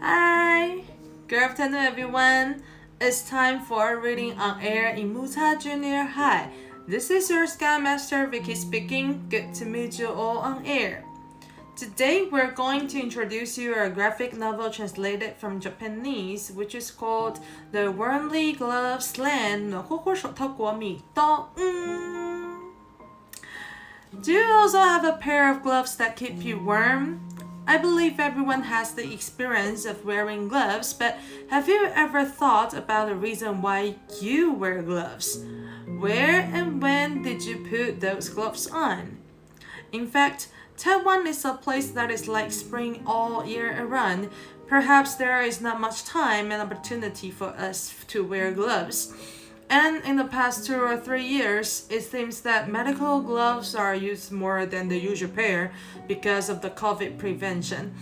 Hi! Good afternoon, everyone. It's time for reading on air in Musa Junior High. This is your Scoutmaster Vicky speaking. Good to meet you all on air. Today, we're going to introduce you a graphic novel translated from Japanese, which is called The Warmly Gloves Land 暖和和手套国米冬。Do you also have a pair of gloves that keep you warm? I believe everyone has the experience of wearing gloves, but have you ever thought about the reason why you wear gloves? Where and when did you put those gloves on? In fact, Taiwan is a place that is like spring all year around. Perhaps there is not much time and opportunity for us to wear gloves. And in the past 2 or 3 years, it seems that medical gloves are used more than the usual pair because of the COVID prevention.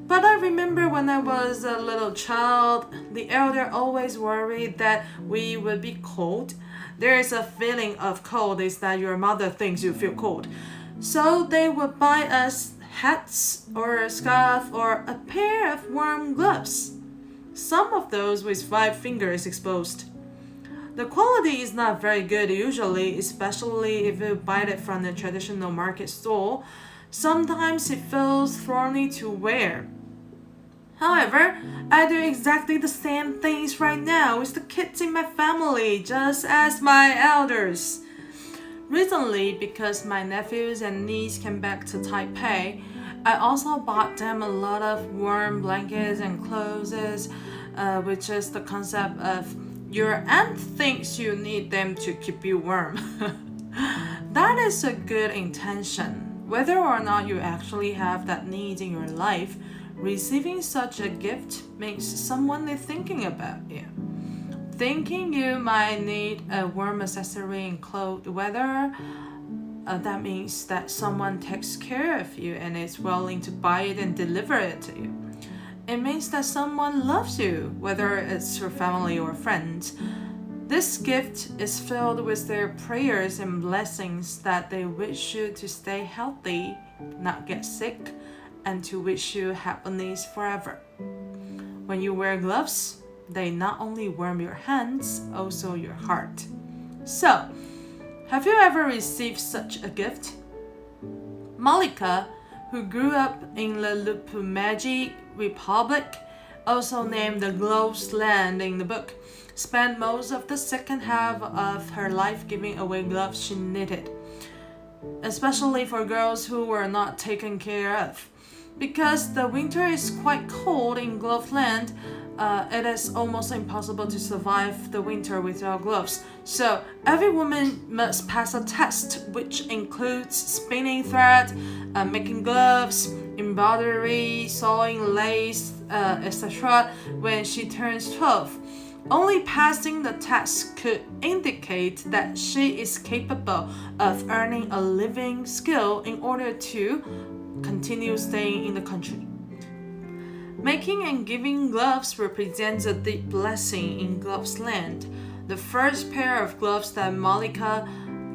But I remember when I was a little child, the elder always worried that we would be cold. There is a feeling of cold is that your mother thinks you feel cold. So they would buy us hats or a scarf or a pair of warm gloves. Some of those with 5 fingers exposed.The quality is not very good usually, especially if you buy it from the traditional market store. Sometimes it feels thorny to wear. However, I do exactly the same things right now with the kids in my family, just as my elders. Recently, because my nephews and niece came back to Taipei, I also bought them a lot of warm blankets and clothes, which is the concept of your aunt thinks you need them to keep you warm. That is a good intention. Whether or not you actually have that need in your life, receiving such a gift makes someone thinking about you. Thinking you might need a warm accessory in cold weather, that means that someone takes care of you and is willing to buy it and deliver it to you.It means that someone loves you, whether it's your family or friends. This gift is filled with their prayers and blessings that they wish you to stay healthy, not get sick, and to wish you happiness forever. When you wear gloves, they not only warm your hands, also your heart. So, have you ever received such a gift? Malika, who grew up in the Lupumaji Republic, also named the Gloves Land in the book, spent most of the second half of her life giving away gloves she knitted, especially for girls who were not taken care of. Because the winter is quite cold in Glove Land, it is almost impossible to survive the winter without gloves. So every woman must pass a test, which includes spinning thread, making gloves, embroidery, sewing lace, etc. when she turns 12. Only passing the test could indicate that she is capable of earning a living skill in order to continue staying in the country. Making and giving gloves represents a deep blessing in Gloves Land. The first pair of gloves that Malika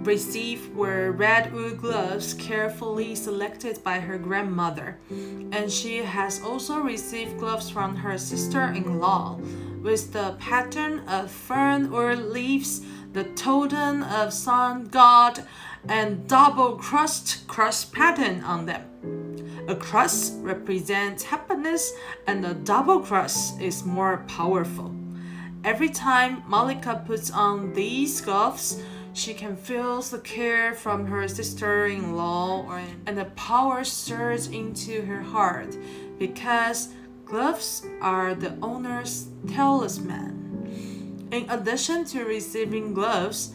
received were red wool gloves carefully selected by her grandmother, and she has also received gloves from her sister-in-law with the pattern of fern or leaves, the totem of sun god, and double cross pattern on them.A cross represents happiness, and a double cross is more powerful. Every time Malika puts on these gloves, she can feel the care from her sister-in-law, and the power surges into her heart because gloves are the owner's talisman. In addition to receiving gloves,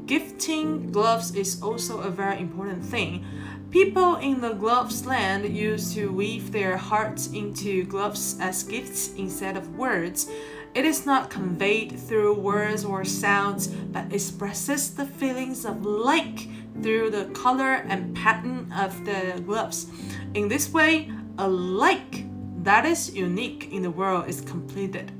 gifting gloves is also a very important thing.People in the Gloves Land used to weave their hearts into gloves as gifts instead of words. It is not conveyed through words or sounds, but expresses the feelings of like through the color and pattern of the gloves. In this way, a like that is unique in the world is completed.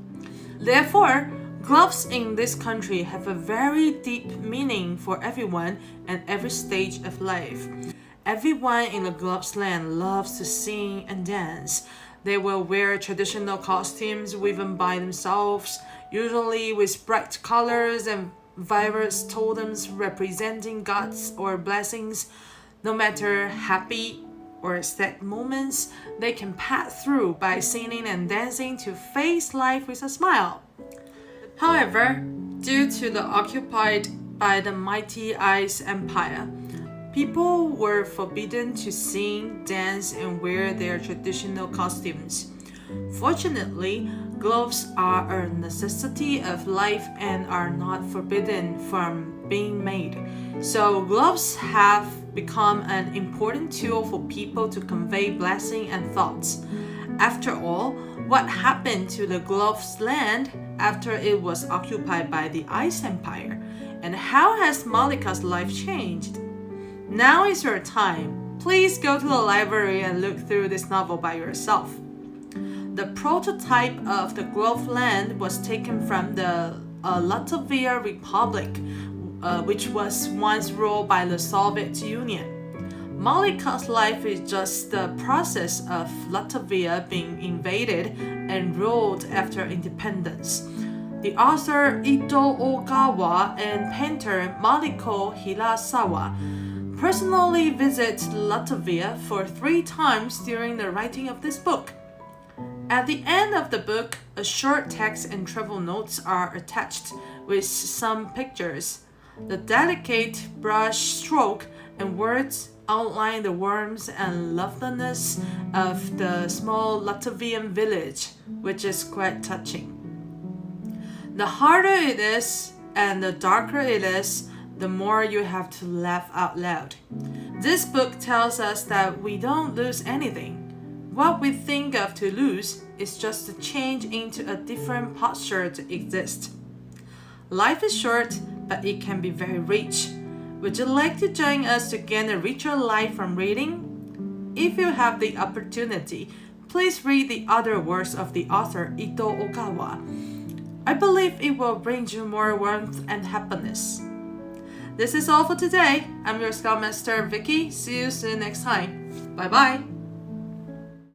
Therefore, gloves in this country have a very deep meaning for everyone and every stage of life.Everyone in the Gloves Land loves to sing and dance. They will wear traditional costumes woven by themselves, usually with bright colors and various totems representing gods or blessings. No matter happy or sad moments, they can pass through by singing and dancing to face life with a smile. However, due to the occupied by the mighty Ice Empire, people were forbidden to sing, dance, and wear their traditional costumes. Fortunately, gloves are a necessity of life and are not forbidden from being made. So gloves have become an important tool for people to convey blessing and thoughts. After all, what happened to the gloves land after it was occupied by the Ice Empire? And how has Mallika's life changed? Now is your time. Please go to the library and look through this novel by yourself. The prototype of the glove land was taken from the Latvia Republic, which was once ruled by the Soviet Union. Mallika's life is just the process of Latvia being invaded and ruled after independence. The author Ito Ogawa and painter Mariko Hirasawa personally visited Latvia for 3 times during the writing of this book. At the end of the book, a short text and travel notes are attached with some pictures. The delicate brush stroke and words outline the warmth and loveliness of the small Latvian village, which is quite touching. The harder it is and the darker it is, the more you have to laugh out loud. This book tells us that we don't lose anything. What we think of to lose is just to change into a different posture to exist. Life is short, but it can be very rich. Would you like to join us to gain a richer life from reading? If you have the opportunity, please read the other works of the author Ito Ogawa. I believe it will bring you more warmth and happiness. This is all for today. I'm your Scoutmaster Vicky. See you soon next time. Bye bye.